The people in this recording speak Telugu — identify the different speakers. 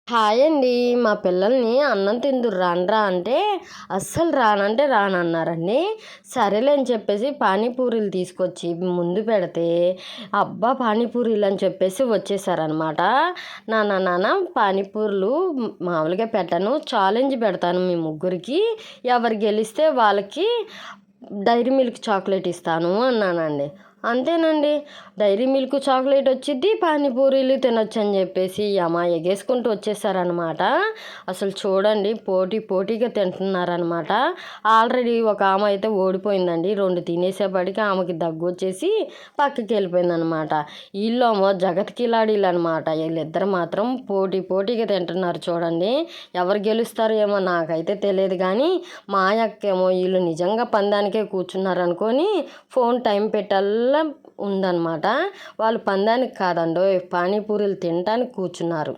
Speaker 1: హాయ్ అండి. మా పిల్లల్ని అన్నం తిందురు రానురా అంటే అస్సలు రానంటే రానన్నారండి. సరేలే అని చెప్పేసి పానీపూరీలు తీసుకొచ్చి ముందు పెడితే అబ్బా పానీపూరీలు అని చెప్పేసి వచ్చేసారనమాట. నాన్న పానీపూరీలు మామూలుగా పెట్టను, ఛాలెంజ్ పెడతాను మీ ముగ్గురికి, ఎవరు గెలిస్తే వాళ్ళకి డైరీ మిల్క్ చాక్లెట్ ఇస్తాను అన్నానండి. అంతేనండి, డైరీ మిల్క్ చాక్లెట్ వచ్చిద్ది, పానీపూరీలు తినొచ్చు అని చెప్పేసి ఎగేసుకుంటూ వచ్చేసారనమాట. అసలు చూడండి, పోటీగా తింటున్నారనమాట. ఆల్రెడీ ఒక ఆమె అయితే ఓడిపోయిందండి. 2 తినేసేపటికి ఆమెకి దగ్గు వచ్చేసి పక్కకి వెళ్ళిపోయిందనమాట. వీళ్ళేమో జగత్ కిలాడీలు అనమాట. వీళ్ళిద్దరు మాత్రం పోటీగా తింటున్నారు చూడండి. ఎవరు గెలుస్తారో ఏమో నాకైతే తెలియదు, కానీ మా అక్కేమో వీళ్ళు నిజంగా పందానికే కూర్చున్నారనుకొని ఫోన్ టైం పెట్టల్లా ఉందన్నమాట. వాళ్ళు పందానికి కాదండో, పానీపూరీలు తినటానికి కూర్చున్నారు.